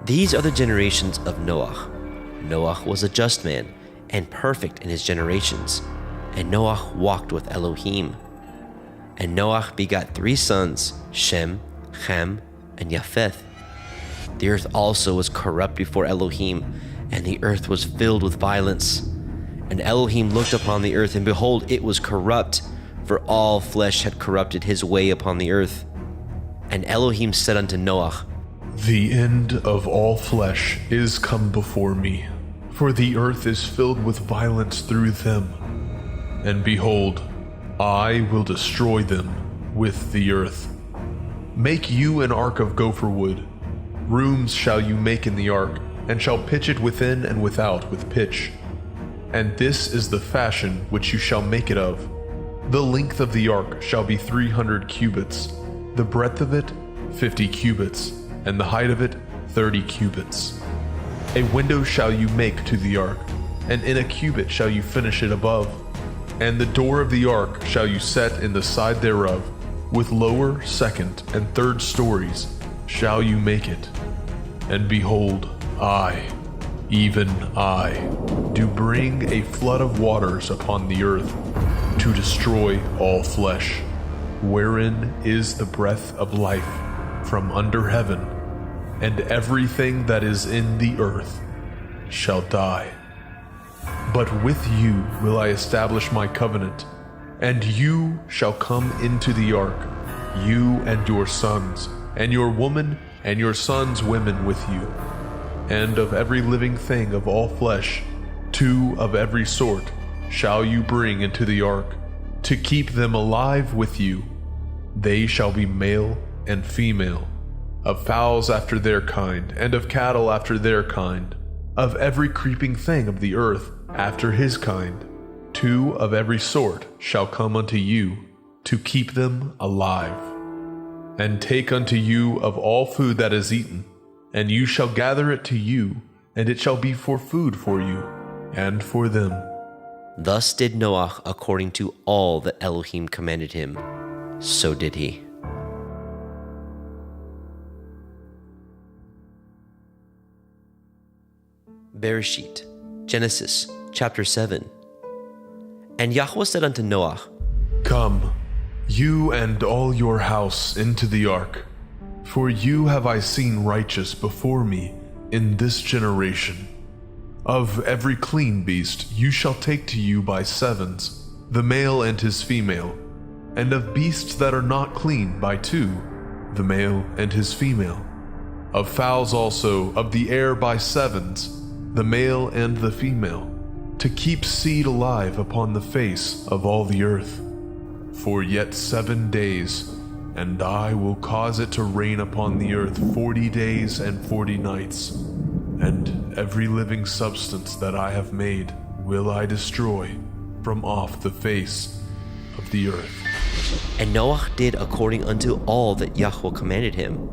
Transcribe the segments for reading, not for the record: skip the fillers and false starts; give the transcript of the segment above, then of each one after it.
These are the generations of Noah. Noah was a just man and perfect in his generations, and Noah walked with Elohim. And Noah begot 3 sons, Shem, Ham, and Japheth. The earth also was corrupt before Elohim, and the earth was filled with violence. And Elohim looked upon the earth, and behold, it was corrupt, for all flesh had corrupted his way upon the earth. And Elohim said unto Noah, The end of all flesh is come before me, for the earth is filled with violence through them. And behold, I will destroy them with the earth. Make you an ark of gopher wood. Rooms shall you make in the ark, and shall pitch it within and without with pitch. And this is the fashion which you shall make it of. The length of the ark shall be 300 cubits, the breadth of it 50 cubits, and the height of it 30 cubits. A window shall you make to the ark, and in a cubit shall you finish it above. And the door of the ark shall you set in the side thereof, with lower, second, and third stories shall you make it. And behold, I, even I, do bring a flood of waters upon the earth, to destroy all flesh, wherein is the breath of life from under heaven, and everything that is in the earth shall die. But with you will I establish my covenant, and you shall come into the ark, you and your sons, and your woman and your sons' women with you. And of every living thing of all flesh, 2 of every sort shall you bring into the ark, to keep them alive with you. They shall be male and female, of fowls after their kind, and of cattle after their kind, of every creeping thing of the earth after his kind. 2 of every sort shall come unto you, to keep them alive. And take unto you of all food that is eaten, and you shall gather it to you, and it shall be for food for you, and for them. Thus did Noah according to all that Elohim commanded him. So did he. Bere'shiyth, Genesis, chapter 7. And Yahuwah said unto Noah, Come, you and all your house into the ark, for you have I seen righteous before me in this generation. Of every clean beast you shall take to you by 7s, the male and his female, and of beasts that are not clean by 2, the male and his female. Of fowls also of the air by 7s, the male and the female, to keep seed alive upon the face of all the earth. For yet 7 days, and I will cause it to rain upon the earth 40 days and 40 nights, and every living substance that I have made will I destroy from off the face of the earth. And Noah did according unto all that Yahuwah commanded him.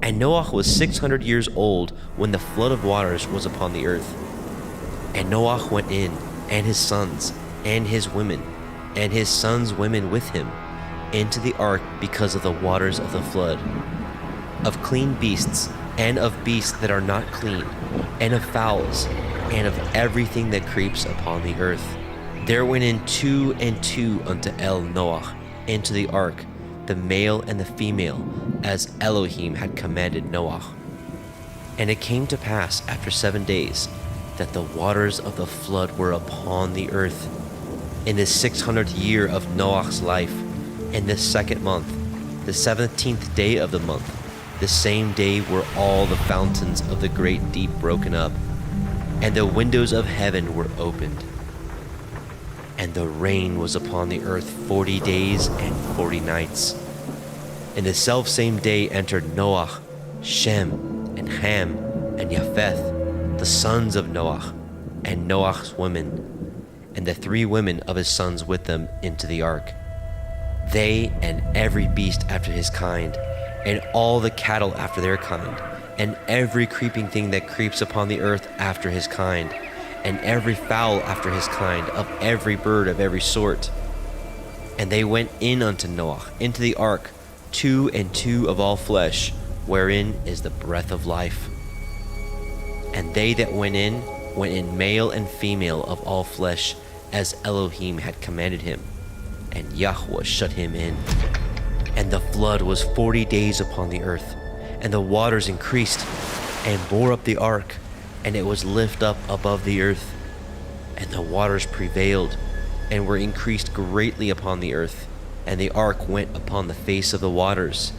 And Noah was 600 years old when the flood of waters was upon the earth. And Noah went in, and his sons, and his women, and his sons' women with him, into the ark because of the waters of the flood. Of clean beasts, and of beasts that are not clean, and of fowls, and of everything that creeps upon the earth. There went in 2 and 2 unto Noah into the ark, the male and the female, as Elohim had commanded Noah. And it came to pass after 7 days that the waters of the flood were upon the earth. In the 600th year of Noah's life, in the 2nd month, the 17th day of the month, the same day were all the fountains of the great deep broken up, and the windows of heaven were opened. And the rain was upon the earth 40 days and 40 nights. In the selfsame day entered Noah, Shem, and Ham, and Japheth, the sons of Noah, and Noah's women, and the 3 women of his sons with them into the ark. They and every beast after his kind, and all the cattle after their kind, and every creeping thing that creeps upon the earth after his kind, and every fowl after his kind, of every bird of every sort. And they went in unto Noah into the ark, 2 and 2 of all flesh, wherein is the breath of life. And they that went in male and female of all flesh, as Elohim had commanded him. And Yahuwah shut him in. And the flood was 40 days upon the earth, and the waters increased, and bore up the ark, and it was lift up above the earth. And the waters prevailed, and were increased greatly upon the earth, and the ark went upon the face of the waters.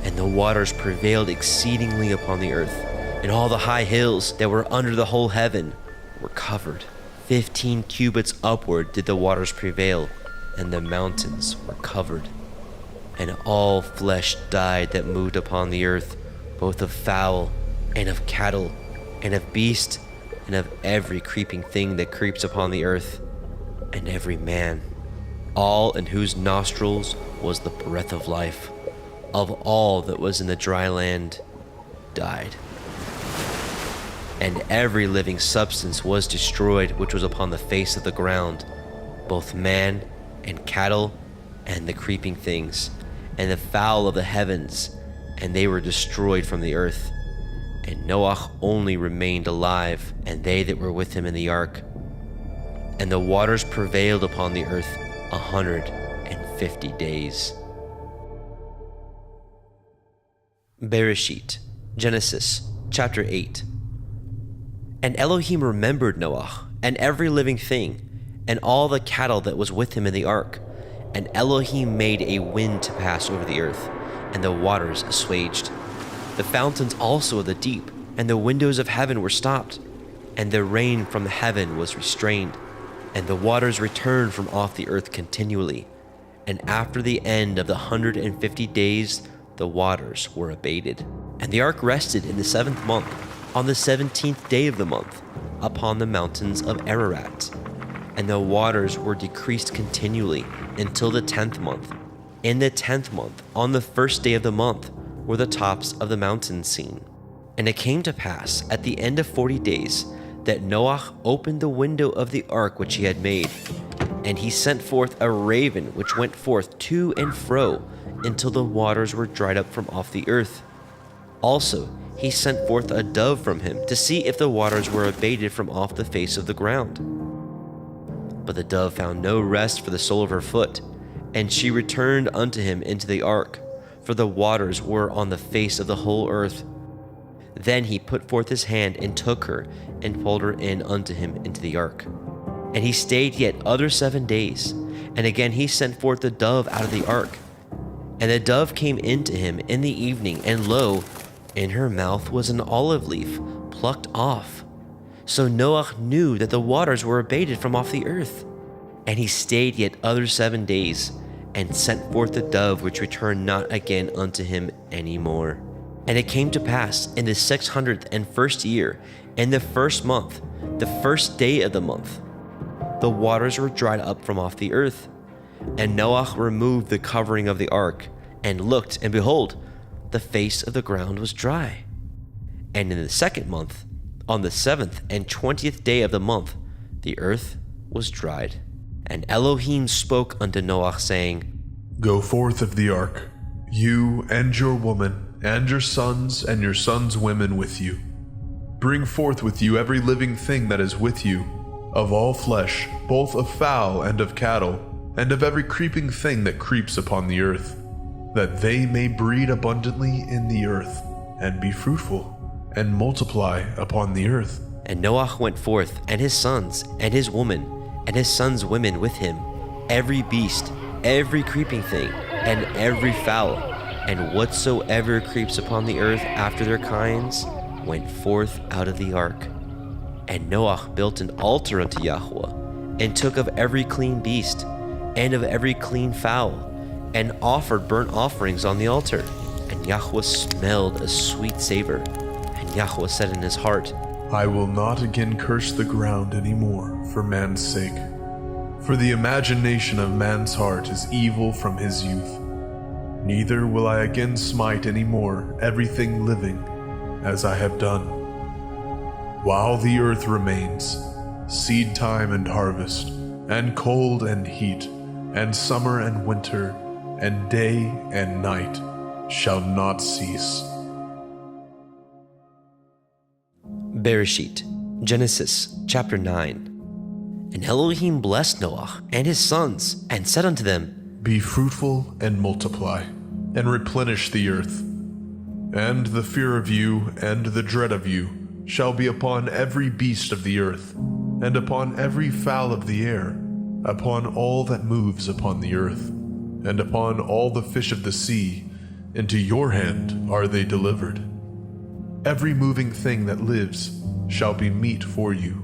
And the waters prevailed exceedingly upon the earth, and all the high hills that were under the whole heaven were covered. 15 cubits upward did the waters prevail, and the mountains were covered. And all flesh died that moved upon the earth, both of fowl, and of cattle, and of beast, and of every creeping thing that creeps upon the earth, and every man, all in whose nostrils was the breath of life, of all that was in the dry land, died. And every living substance was destroyed which was upon the face of the ground, both man and cattle, and the creeping things, and the fowl of the heavens, and they were destroyed from the earth. And Noah only remained alive, and they that were with him in the ark. And the waters prevailed upon the earth 150 days. Bere'shiyth, Genesis, chapter 8. And Elohim remembered Noah, and every living thing, and all the cattle that was with him in the ark. And Elohim made a wind to pass over the earth, and the waters assuaged. The fountains also of the deep, and the windows of heaven were stopped, and the rain from heaven was restrained, and the waters returned from off the earth continually. And after the end of the 150 days, the waters were abated. And the ark rested in the 7th month, on the 17th day of the month, upon the mountains of Ararat. And the waters were decreased continually until the 10th month. In the 10th month, on the 1st day of the month, were the tops of the mountains seen. And it came to pass at the end of 40 days that Noah opened the window of the ark which he had made, and he sent forth a raven which went forth to and fro until the waters were dried up from off the earth. Also he sent forth a dove from him to see if the waters were abated from off the face of the ground. But the dove found no rest for the sole of her foot, and she returned unto him into the ark, for the waters were on the face of the whole earth. Then he put forth his hand and took her, and pulled her in unto him into the ark. And he stayed yet other 7 days, and again he sent forth the dove out of the ark. And the dove came in to him in the evening, and lo, in her mouth was an olive leaf plucked off. So Noah knew that the waters were abated from off the earth. And he stayed yet other 7 days, and sent forth the dove, which returned not again unto him any more. And it came to pass in the 601st year, in the 1st month, the 1st day of the month, the waters were dried up from off the earth. And Noah removed the covering of the ark, and looked, and behold, the face of the ground was dry. And in the 2nd month, on the 7th and 20th day of the month, the earth was dried. And Elohim spoke unto Noah, saying, Go forth of the ark, you and your woman, and your sons women with you. Bring forth with you every living thing that is with you, of all flesh, both of fowl and of cattle, and of every creeping thing that creeps upon the earth, that they may breed abundantly in the earth, and be fruitful, and multiply upon the earth. And Noah went forth, and his sons, and his woman, and his sons' women with him, every beast, every creeping thing, and every fowl, and whatsoever creeps upon the earth after their kinds, went forth out of the ark. And Noah built an altar unto Yahuwah, and took of every clean beast, and of every clean fowl, and offered burnt offerings on the altar. And Yahuwah smelled a sweet savor. And Yahuwah said in his heart, I will not again curse the ground any more for man's sake, for the imagination of man's heart is evil from his youth. Neither will I again smite any more everything living, as I have done. While the earth remains, seed time and harvest, and cold and heat, and summer and winter, and day and night shall not cease. Bere'shiyth, Genesis chapter 9. And Elohim blessed Noah and his sons, and said unto them, Be fruitful and multiply, and replenish the earth. And the fear of you and the dread of you shall be upon every beast of the earth, and upon every fowl of the air, upon all that moves upon the earth, and upon all the fish of the sea. Into your hand are they delivered. Every moving thing that lives shall be meat for you.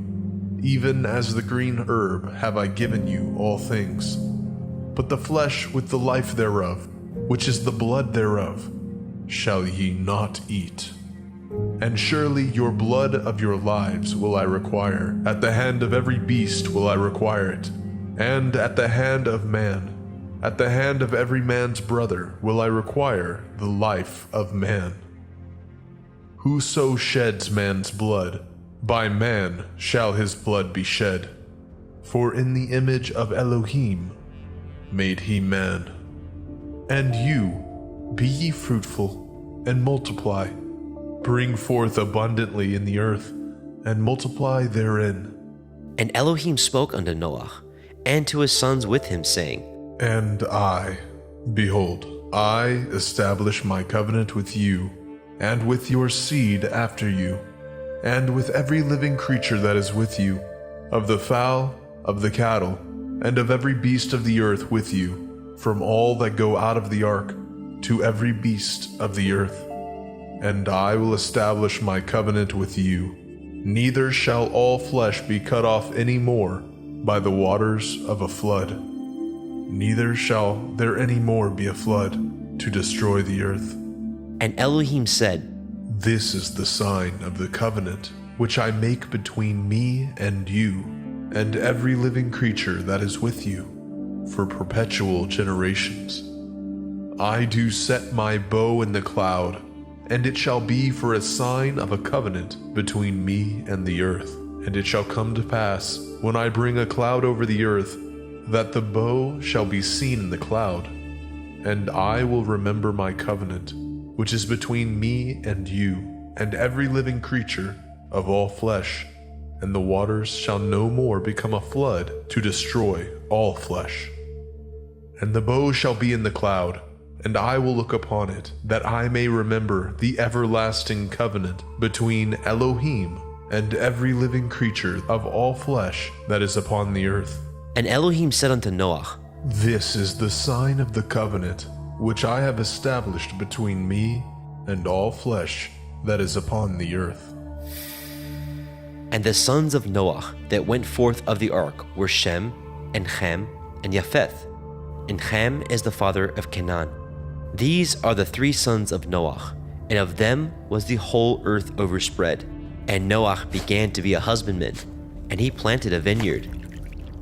Even as the green herb have I given you all things. But the flesh with the life thereof, which is the blood thereof, shall ye not eat. And surely your blood of your lives will I require. At the hand of every beast will I require it, and at the hand of man. At the hand of every man's brother will I require the life of man. Whoso sheds man's blood, by man shall his blood be shed. For in the image of Elohim made he man. And you, be ye fruitful, and multiply. Bring forth abundantly in the earth, and multiply therein. And Elohim spoke unto Noah, and to his sons with him, saying, And I, behold, I establish my covenant with you, and with your seed after you, and with every living creature that is with you, of the fowl, of the cattle, and of every beast of the earth with you, from all that go out of the ark, to every beast of the earth. And I will establish my covenant with you. Neither shall all flesh be cut off any more by the waters of a flood. Neither shall there any more be a flood to destroy the earth. And Elohim said, This is the sign of the covenant which I make between me and you, and every living creature that is with you, for perpetual generations. I do set my bow in the cloud, and it shall be for a sign of a covenant between me and the earth. And it shall come to pass, when I bring a cloud over the earth, that the bow shall be seen in the cloud. And I will remember my covenant, which is between me and you, and every living creature of all flesh. And the waters shall no more become a flood to destroy all flesh. And the bow shall be in the cloud, and I will look upon it, that I may remember the everlasting covenant between Elohim and every living creature of all flesh that is upon the earth. And Elohim said unto Noah, This is the sign of the covenant which I have established between me and all flesh that is upon the earth. And the sons of Noah that went forth of the ark were Shem, and Ham, and Japheth. And Ham is the father of Canaan. These are the three sons of Noah, and of them was the whole earth overspread. And Noah began to be a husbandman, and he planted a vineyard.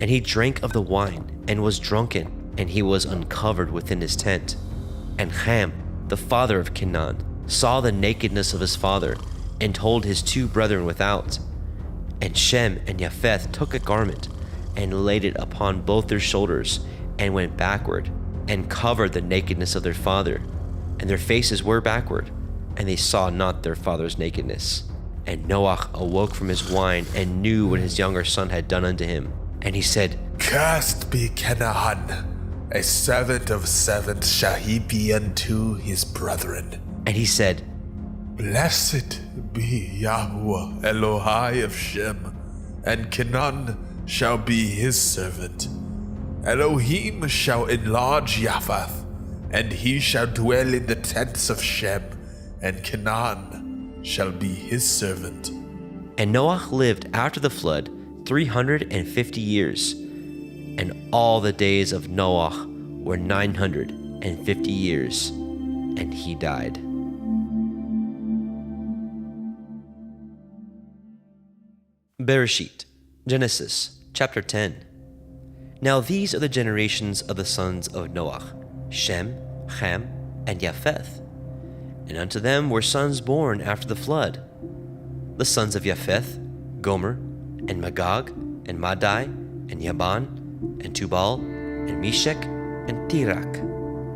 And he drank of the wine, and was drunken, and he was uncovered within his tent. And Ham, the father of Canaan, saw the nakedness of his father, and told his two brethren without. And Shem and Japheth took a garment, and laid it upon both their shoulders, and went backward, and covered the nakedness of their father. And their faces were backward, and they saw not their father's nakedness. And Noah awoke from his wine, and knew what his younger son had done unto him. And he said, Cursed be Canaan, a servant of servants shall he be unto his brethren. And he said, Blessed be Yahuwah Elohai of Shem, and Canaan shall be his servant. Elohim shall enlarge Japheth, and he shall dwell in the tents of Shem, and Canaan shall be his servant. And Noah lived after the flood 350 years, and all the days of Noah were 950 years, and he died. Bere'shiyth, Genesis chapter 10. Now these are the generations of the sons of Noah, Shem, Ham, and Japheth. And unto them were sons born after the flood. The sons of Japheth, Gomer, and Magog, and Madai, and Yaban, and Tubal, and Meshech, and Tirach.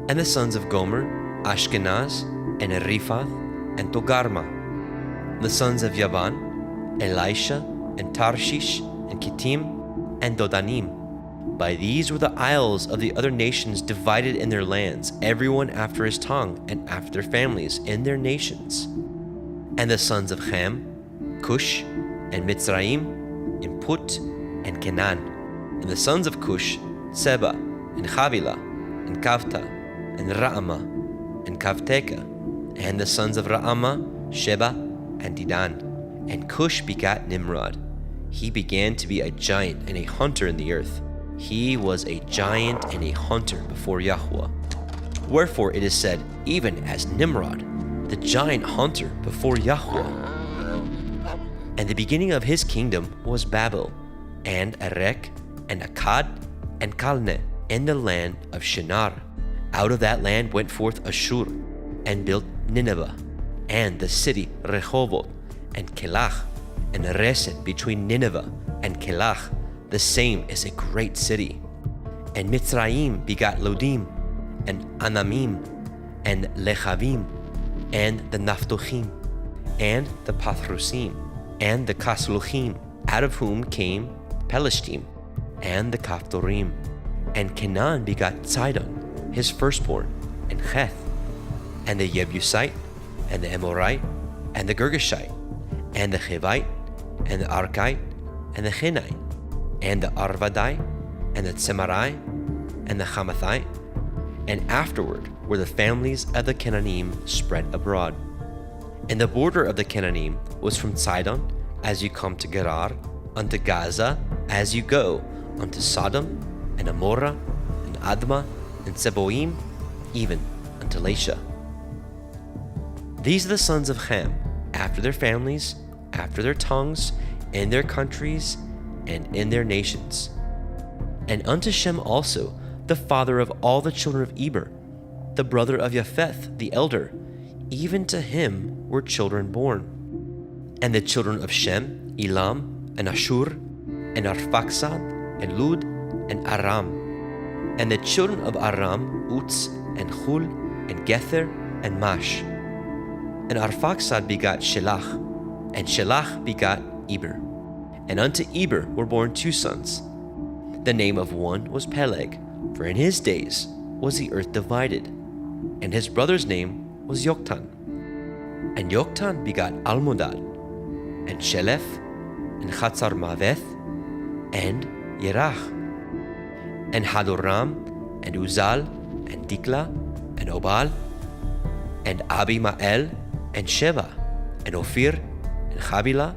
And the sons of Gomer, Ashkenaz, and Riphath, and Togarma. The sons of Yaban, Elisha, and Tarshish, and Kittim, and Dodanim. By these were the isles of the other nations divided in their lands, everyone after his tongue, and after their families, in their nations. And the sons of Ham, Cush, and Mitzrayim, and Put, and Canaan. And the sons of Cush, Seba, and Havilah, and Kavta, and Ra'amah, and Kavteka. And the sons of Ra'amah, Sheba, and Dedan. And Cush begat Nimrod. He began to be a giant and a hunter in the earth. He was a giant and a hunter before Yahuwah. Wherefore it is said, even as Nimrod, the giant hunter before Yahuwah. And the beginning of his kingdom was Babel, and Erech, and Akkad, and Calneh, in the land of Shinar. Out of that land went forth Ashur, and built Nineveh, and the city Rehoboth, and Kelach, and Resed between Nineveh and Kelach. The same is a great city. And Mitzrayim begat Lodim, and Anamim, and Lechavim, and the Naphtuchim, and the Pathrusim, and the Kasluchim, out of whom came Pelishtim, and the Kaphtorim. And Canaan begat Sidon, his firstborn, and Heth, and the Jebusite, and the Amorite, and the Girgashite, and the Hivite, and the Arkite, and the Hinite, and the Arvadite, and the Tsemarai, and the Hamathite. And afterward were the families of the Canaanim spread abroad. And the border of the Canaanim was from Sidon, as you come to Gerar, unto Gaza, as you go unto Sodom, and Amorah, and Admah, and Seboim, even unto Lasha. These are the sons of Ham, after their families, after their tongues, in their countries, and in their nations. And unto Shem also, the father of all the children of Eber, the brother of Japheth the elder, even to him were children born. And the children of Shem, Elam, and Ashur, and Arphaxad, and Lud, and Aram. And the children of Aram, Uz, and Hul, and Gether, and Mash. And Arphaxad begat Shelach, and Shelach begat Eber. And unto Eber were born two sons. The name of one was Peleg, for in his days was the earth divided. And his brother's name was Yoktan. And Yoktan begat Almodad, and Shelef, and Chatzarmaveth, and Yerach, and Hadoram, and Uzal, and Dikla, and Obal, and Abimael, and Sheba, and Ophir, and Havilah,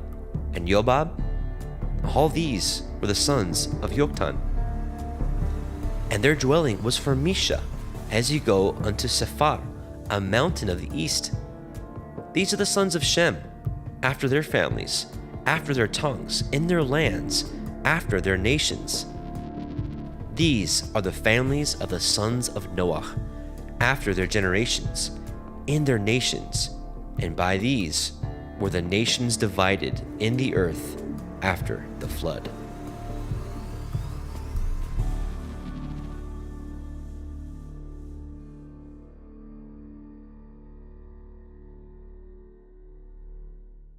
and Yobab. All these were the sons of Yoktan. And their dwelling was for Misha, as you go unto Sephar, a mountain of the east. These are the sons of Shem, after their families, after their tongues, in their lands, after their nations. These are the families of the sons of Noah, after their generations, in their nations, and by these were the nations divided in the earth after the flood.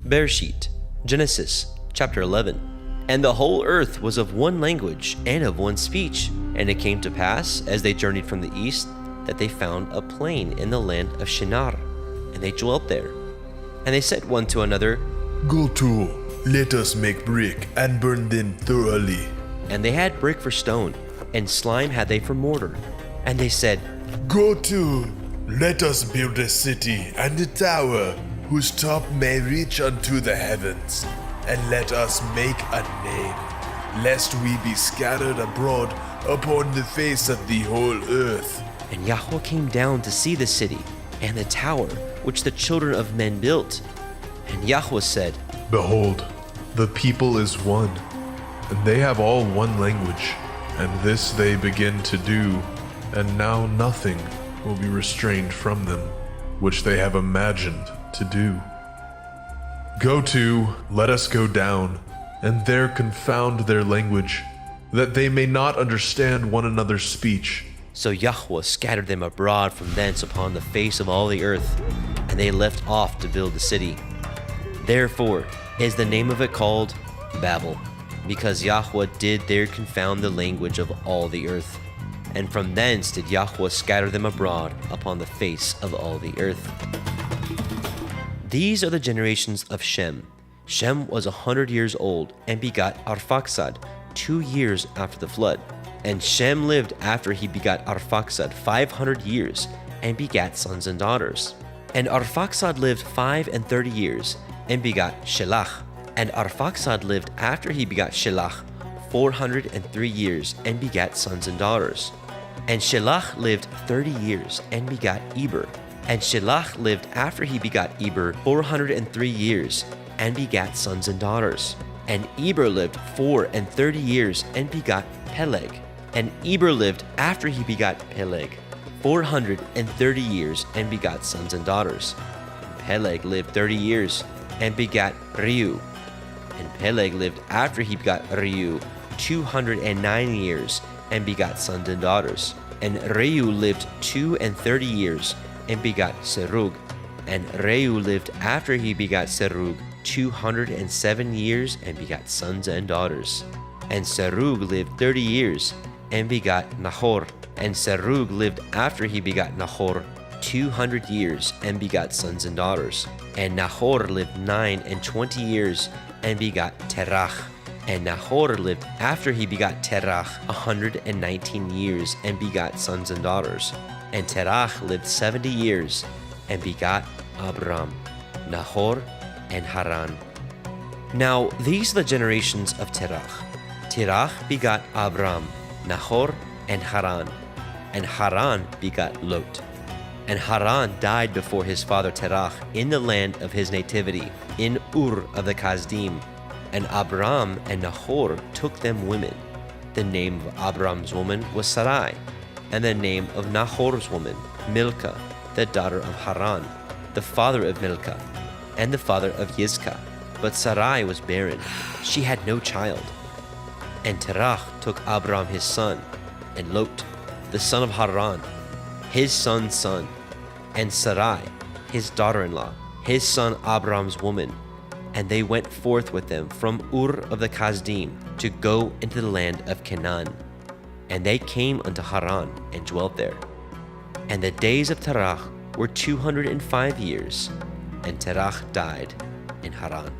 Bere'shiyth, Genesis, chapter 11. And the whole earth was of one language and of one speech. And it came to pass, as they journeyed from the east, that they found a plain in the land of Shinar, and they dwelt there. And they said one to another, Go to, let us make brick and burn them thoroughly. And they had brick for stone, and slime had they for mortar. And they said, Go to, let us build a city and a tower, whose top may reach unto the heavens, and let us make a name, lest we be scattered abroad upon the face of the whole earth. And Yahuwah came down to see the city, and the tower which the children of men built. And Yahuwah said, Behold, the people is one, and they have all one language, and this they begin to do, and now nothing will be restrained from them, which they have imagined to do. Go to, let us go down, and there confound their language, that they may not understand one another's speech. So Yahuwah scattered them abroad from thence upon the face of all the earth, and they left off to build the city. Therefore is the name of it called Babel, because Yahuwah did there confound the language of all the earth. And from thence did Yahuwah scatter them abroad upon the face of all the earth. These are the generations of Shem. Shem was 100 years old and begot Arphaxad 2 years after the flood. And Shem lived after he begot Arphaxad 500 years and begat sons and daughters. And Arphaxad lived 35 years and begot Shelach. And Arphaxad lived after he begot Shelach 403 years and begat sons and daughters. And Shelach lived 30 years and begot Eber. And Shelach lived after he begot Eber 403 years and begat sons and daughters. And Eber lived 34 years and begot Peleg. And Eber lived after he begot Peleg 430 years and begot sons and daughters. And Peleg lived 30 years and begat Reu. And Peleg lived after he begot Reu 209 years and begot sons and daughters. And Reu lived 32 years and begot Serug. And Reu lived after he begot Serug 207 years and begot sons and daughters. And Serug lived 30 years and begot Nahor. And Serug lived after he begot Nahor 200 years and begot sons and daughters. And Nahor lived 29 years and begot Terach. And Nahor lived after he begot Terach 119 years and begot sons and daughters. And Terach lived 70 years and begot Abram, Nahor, and Haran. Now these are the generations of Terach. Terach begot Abram, Nahor, and Haran. And Haran begot Lot. And Haran died before his father Terach in the land of his nativity, in Ur of the Kasdim. And Abram and Nahor took them women. The name of Abram's woman was Sarai, and the name of Nahor's woman, Milcah, the daughter of Haran, the father of Milcah, and the father of Yizkah. But Sarai was barren, she had no child. And Terach took Abram his son, and Lot, the son of Haran, his son's son, and Sarai, his daughter-in-law, his son Abram's woman. And they went forth with them from Ur of the Kasdim to go into the land of Canaan. And they came unto Haran and dwelt there. And the days of Terach were 205 years, and Terach died in Haran.